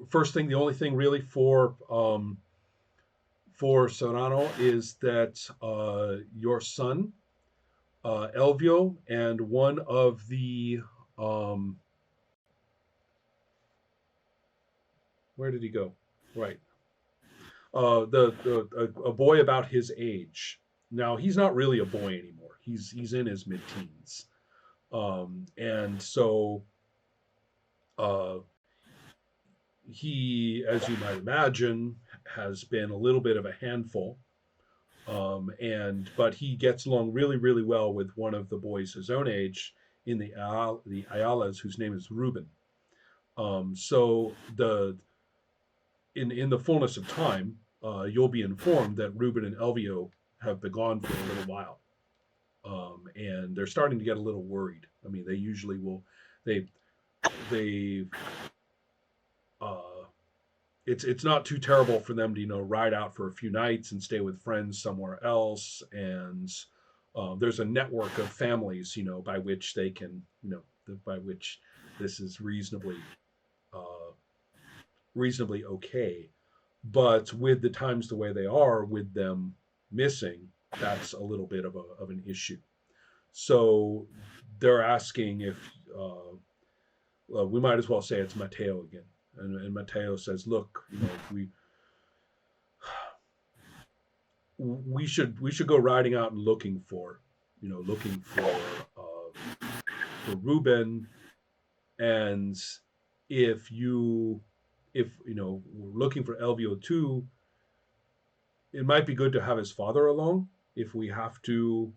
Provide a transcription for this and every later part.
First thing, the only thing really for Serrano is that your son Elvio and one of the um, where did he go? Right, a boy about his age. Now he's not really a boy anymore. He's in his mid-teens, and so uh, he, as you might imagine, has been a little bit of a handful. And but he gets along really, really well with one of the boys his own age in the Ayalas, whose name is Ruben. So the in the fullness of time, you'll be informed that Ruben and Elvio have been gone for a little while, and they're starting to get a little worried. I mean, they usually will. They they uh, it's not too terrible for them to ride out for a few nights and stay with friends somewhere else. And there's a network of families by which they can by which this is uh, reasonably okay. But with the times the way they are, with them missing, that's a little bit of an issue. So they're asking if well, we might as well say it's Mateo again. And Mateo says, "Look, we should go riding out and looking for Ruben, and if you if we're looking for Elvio too, it might be good to have his father along if we have to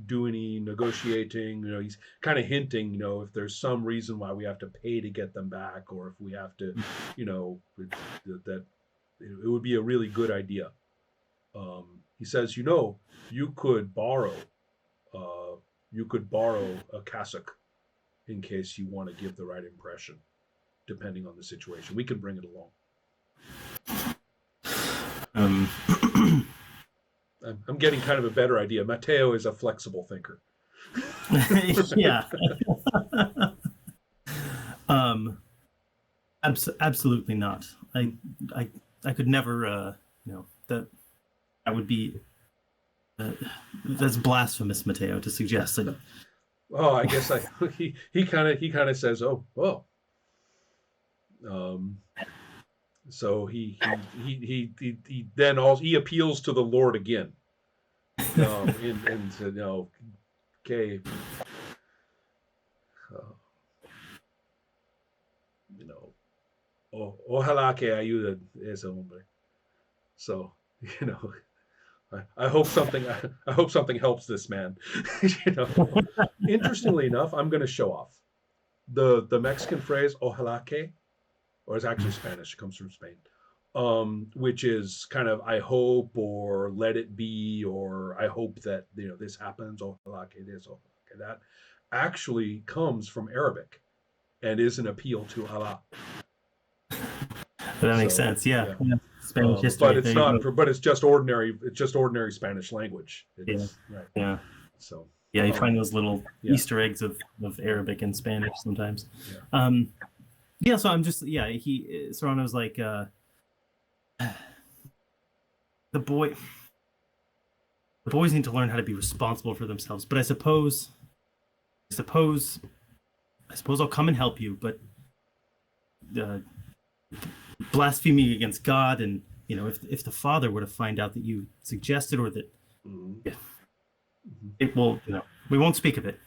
do any negotiating. He's kind of hinting, if there's some reason why we have to pay to get them back, or if we have to, that it would be a really good idea. He says, you could borrow, uh, a cassock in case you want to give the right impression, depending on the situation. We can bring it along. Um, I'm getting kind of a better idea. Mateo is a flexible thinker. yeah. um, absolutely not. I, I could never. That would be. That's blasphemous, Mateo, to suggest that. Oh, I guess he kind of says, oh. Um, so he then also he appeals to the Lord again. And said, okay, uh, you know, ojalá que ayude ese hombre. So, you know, I hope something helps this man. you know, Interestingly enough, I'm going to show off the Mexican phrase ojalá que, or it's actually Spanish. It comes from Spain, which is kind of I hope or let it be or I hope that this happens. Ojalá que this, ojalá que that, actually comes from Arabic and is an appeal to Allah. That makes sense. Yeah. Spanish history. But it's not. But it's just ordinary. It's just ordinary Spanish language. Yeah. Right. Yeah. So. Yeah, you find those little Easter eggs of Arabic and Spanish sometimes. Yeah. So I'm just Serrano's like the boys need to learn how to be responsible for themselves. But I suppose I'll come and help you, but blaspheming against God, and if the father were to find out that you suggested or that it will, we won't speak of it.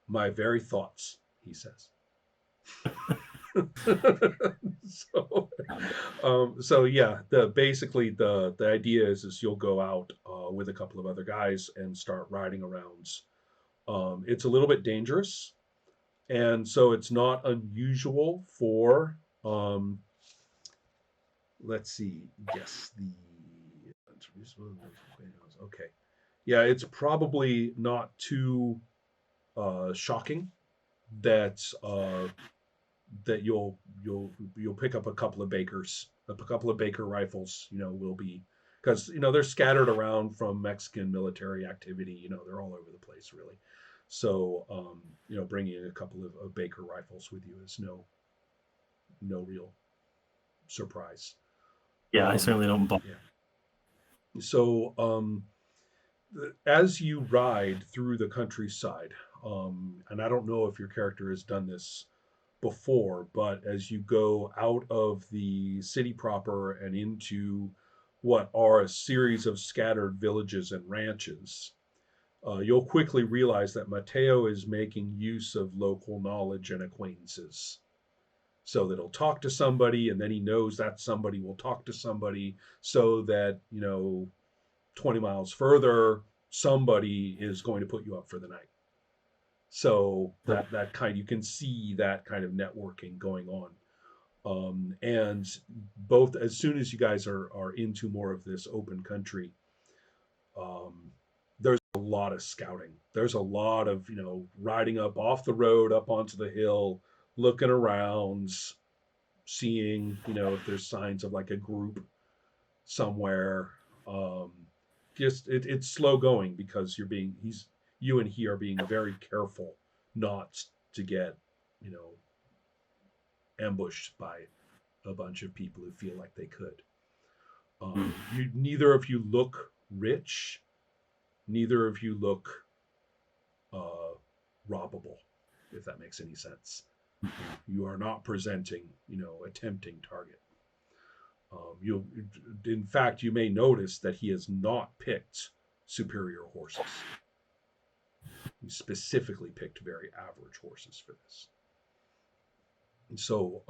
My very thoughts, he says. So yeah, basically the idea is you'll go out with a couple of other guys and start riding around. It's a little bit dangerous, and so it's not unusual for let's see, guess the okay. Yeah, it's probably not too shocking that you'll pick up a couple of Baker rifles. Will be because they're scattered around from Mexican military activity. They're all over the place really. So bringing a couple of Baker rifles with you is no real surprise. Yeah, I Um, certainly don't. yeah. So as you ride through the countryside, and I don't know if your character has done this before, but as you go out of the city proper and into what are a series of scattered villages and ranches, you'll quickly realize that Mateo is making use of local knowledge and acquaintances. So that he'll talk to somebody, and then he knows that somebody will talk to somebody, so that, 20 miles further, somebody is going to put you up for the night. So that kind, you can see that kind of networking going on. And both, as soon as you guys are into more of this open country, um, there's a lot of scouting. There's a lot of, riding up off the road, up onto the hill, looking around, seeing, if there's signs of like a group somewhere. Um, just it's slow going because you and he are being very careful not to get, you know, ambushed by a bunch of people who feel like they could. You neither of you look rich, neither of you look uh, robbable, if that makes any sense. You are not presenting, a tempting target. You, in fact, you may notice that he has not picked superior horses. He specifically picked very average horses for this. And so,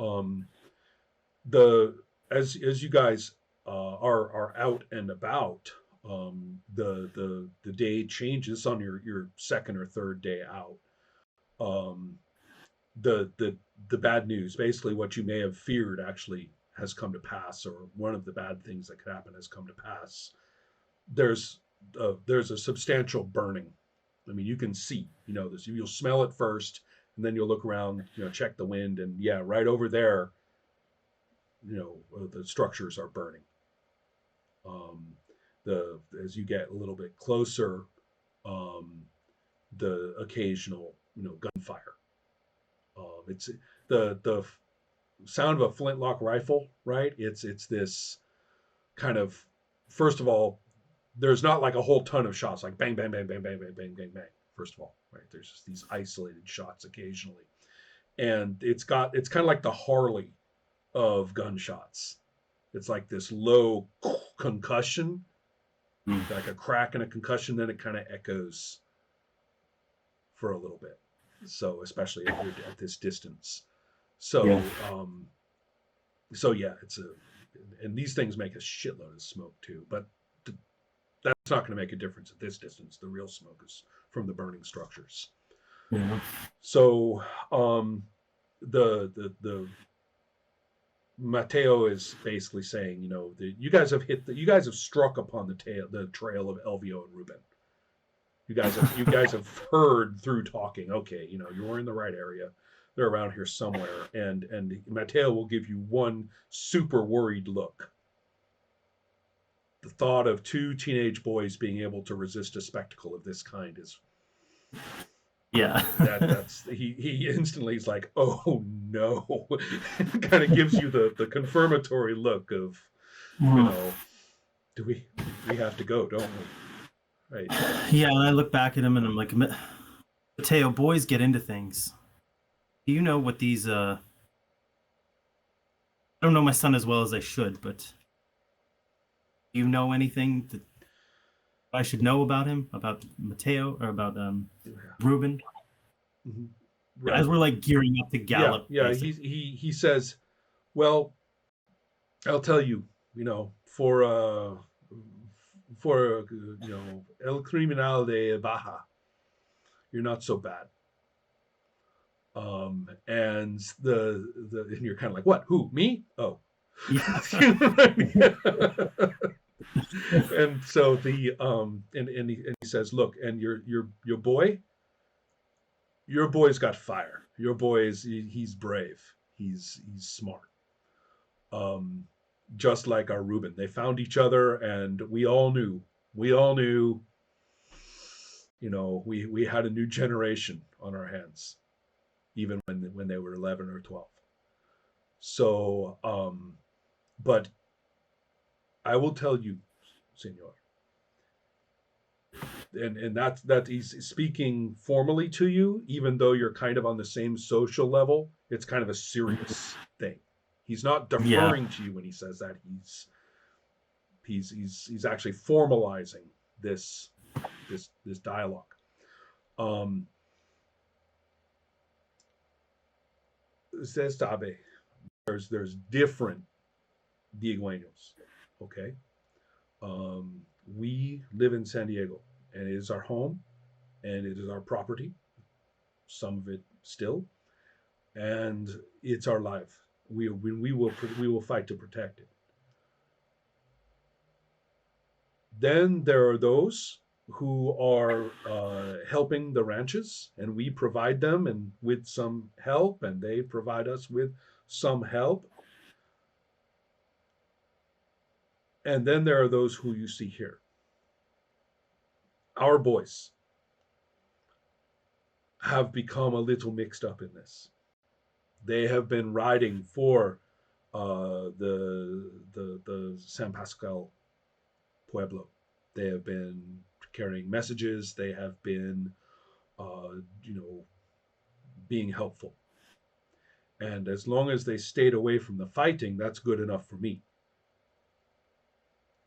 the as you guys are out and about, the day changes on your second or third day out. Um, the bad news, basically, what you may have feared actually has come to pass, or one of the bad things that could happen has come to pass. There's there's a substantial burning. I mean, you can see, this. You'll smell it first, and then you'll look around, check the wind, and yeah, right over there, the structures are burning. Um, the As you get a little bit closer, um, the occasional, gunfire. It's the sound of a flintlock rifle, right? It's this kind of, first of all, there's not like a whole ton of shots, like bang, bang, bang, bang, bang, bang, bang, bang, bang. First of all, right? There's just these isolated shots occasionally, and it's kind of like the Harley of gunshots. It's like this low concussion, like a crack and a concussion, then it kind of echoes for a little bit. So especially at this distance. So Yeah. so yeah, and these things make a shitload of smoke too, but that's not going to make a difference at this distance. The real smoke is from the burning structures. Yeah. So the Mateo is basically saying, that you guys have struck upon the trail of Elvio and Ruben. You guys have heard through talking. Okay, you're in the right area. They're around here somewhere, and Mateo will give you one super worried look. The thought of two teenage boys being able to resist a spectacle of this kind is Yeah. that's he instantly is like, oh no. Kind of gives you the confirmatory look of, do we have to go, don't we? Right. Yeah, and I look back at him and I'm like, Mateo, boys get into things. Do you know what these I don't know my son as well as I should, but do you know anything that I should know about him, about Mateo, or about Yeah. Ruben? Mm-hmm. Right. As we're like gearing up to Yeah, gallop, yeah. basically. He says, well, I'll tell you, for El Criminal de Baja, you're not so bad. And and you're kind of like, what? Who? Me? Oh. Yeah. And so he says, look, and your boy's got fire. Your boy he's brave. He's smart. Um, just like our Reuben, they found each other, and we all knew. We had a new generation on our hands, even when they were 11 or 12. So, but I will tell you, Senor, and that he's speaking formally to you, even though you're kind of on the same social level. It's kind of a serious thing. He's not Yeah. deferring to you when he says that. He's actually formalizing this this dialogue. Um, says Tabe, there's different diegueños. Okay, we live in San Diego, and it is our home, and it is our property. Some of it still, and it's our life. We will fight to protect it. Then there are those who are helping the ranches, and we provide them and with some help, and they provide us with some help. And then there are those who you see here, our boys, have become a little mixed up in this. They have been riding for the San Pascual Pueblo. They have been carrying messages. They have been, uh, you know, being helpful. And as long as they stayed away from the fighting, that's good enough for me.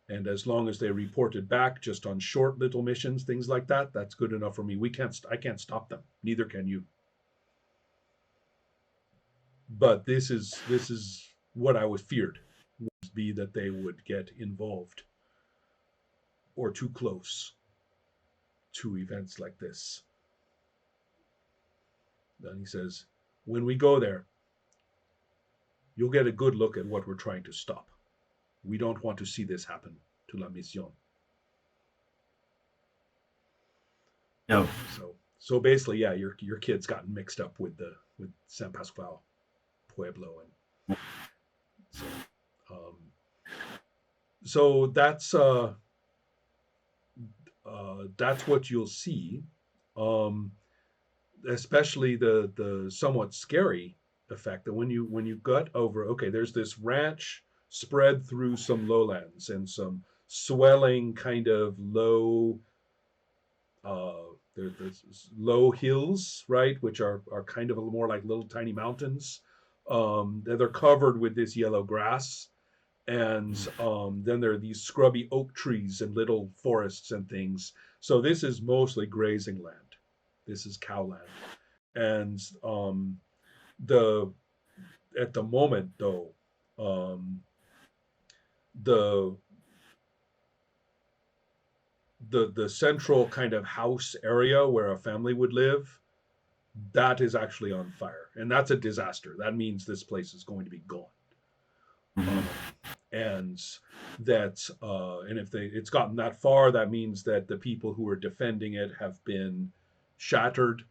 And as long as they reported back just on short little missions, things like that, that's good enough for me. I can't stop them. Neither can you. But this is what I was feared, would be that they would get involved or too close to events like this. Then he says, when we go there, you'll get a good look at what we're trying to stop. We don't want to see this happen to La Mission. No. So basically, yeah, your kid's gotten mixed up with San Pascual Pueblo, and so um, so that's what you'll see. Um, Especially the somewhat scary effect that when you got over, okay, there's this ranch spread through some lowlands and some swelling kind of low there's low hills, right, which are kind of a little more like little tiny mountains. They're covered with this yellow grass, and then there are these scrubby oak trees and little forests and things. So this is mostly grazing land. This is cow land, and the at the moment though, um, the the central kind of house area where a family would live, that is actually on fire, and that's a disaster. That means this place is going to be gone. Mhm. And and if it's gotten that far, that means that the people who are defending it have been shattered.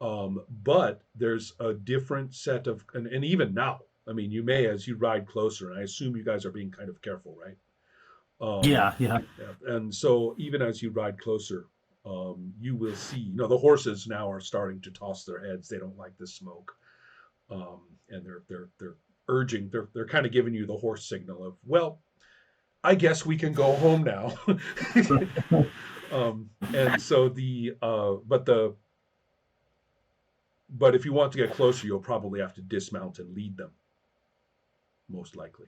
But there's a different set of, and even now, I mean, you may, as you ride closer, and I assume you guys are being kind of careful, right? Yeah, yeah. Yeah. And so even as you ride closer, you will see, the horses now are starting to toss their heads. They don't like the smoke, and they're urging. They're kind of giving you the horse signal of, well, I guess we can go home now. And so but if you want to get closer, you'll probably have to dismount and lead them, most likely.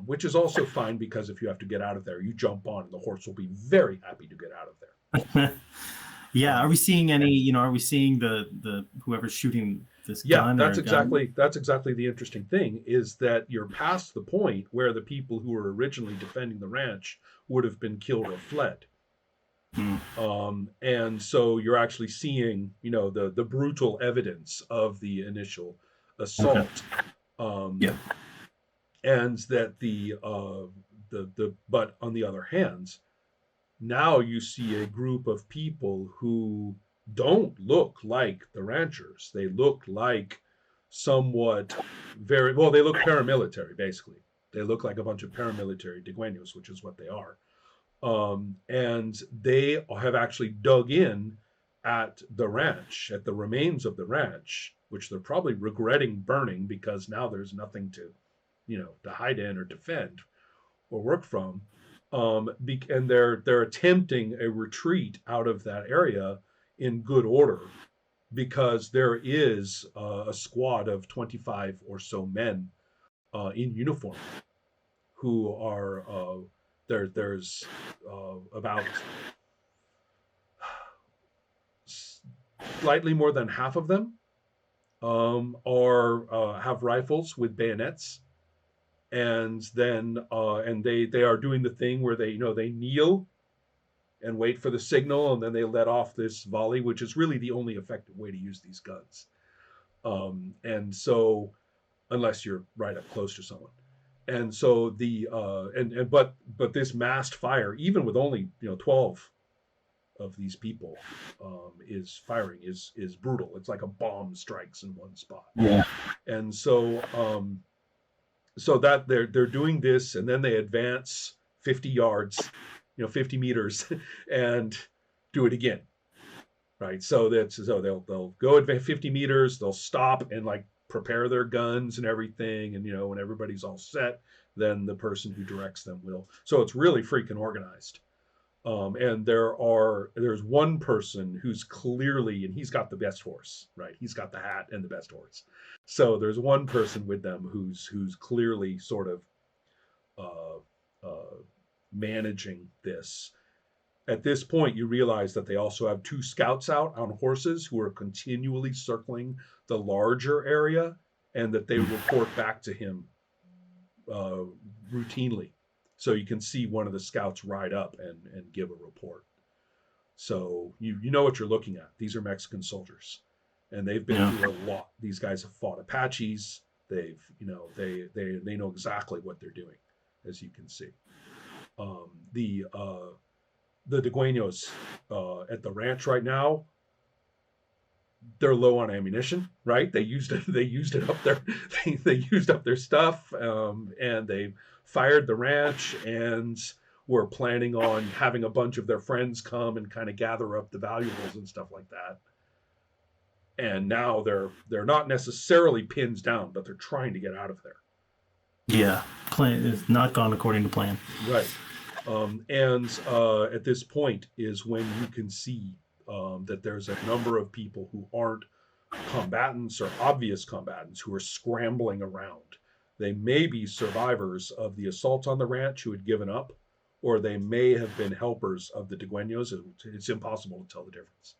Which is also fine, because if you have to get out of there, you jump on, and the horse will be very happy to get out of there. Yeah. Are Um, we seeing any? Are we seeing the whoever's shooting this yeah, gun or gun? that's exactly the interesting thing, is that you're past the point where the people who were originally defending the ranch would have been killed or fled. Hmm. And so you're actually seeing, the brutal evidence of the initial Okay. assault. Um, Yeah. and that the but on the other hand, now you see a group of people who don't look like the ranchers. They look like somewhat very well. They look paramilitary, basically. They look like a bunch of paramilitary diegueños, which is what they are. And they have actually dug in at the ranch, at the remains of the ranch, which they're probably regretting burning because now there's nothing to, to hide in or defend or work from. And they're attempting a retreat out of that area in good order because there is a squad of 25 or so men in uniform who are there's about slightly more than half of them are have rifles with bayonets, and then and they are doing the thing where they kneel and wait for the signal, and then they let off this volley, which is really the only effective way to use these guns. And so, unless you're right up close to someone, and so but this massed fire, even with only 12 of these people, is firing is brutal. It's like a bomb strikes in one spot. Yeah. And so so that they're doing this, and then they advance 50 yards, 50 meters, and do it again, right? So they'll go advance 50 meters, they'll stop and like prepare their guns and everything, and when everybody's all set, then the person who directs them will. So it's really freaking organized. And there's one person who's clearly, and he's got the best horse, right? He's got the hat and the best horse. So there's one person with them who's clearly sort of managing this. At this point, you realize that they also have two scouts out on horses who are continually circling the larger area, and that they report back to him routinely. So you can see one of the scouts ride up and give a report. So you know what you're looking at. These are Mexican soldiers, and they've been through a lot. These guys have fought Apaches. They've they know exactly what they're doing, as you can see. The diegueños at the ranch right now, they're low on ammunition, right? They used it up their they used up their stuff, and they fired the ranch, and were planning on having a bunch of their friends come and kind of gather up the valuables and stuff like that. And now they're not necessarily pinned down, but they're trying to get out of there. Yeah, plan is not gone according to plan. Right. And at this point is when you can see that there's a number of people who aren't combatants or obvious combatants who are scrambling around. They may be survivors of the assault on the ranch who had given up, or they may have been helpers of the diegueños. It's impossible to tell the difference.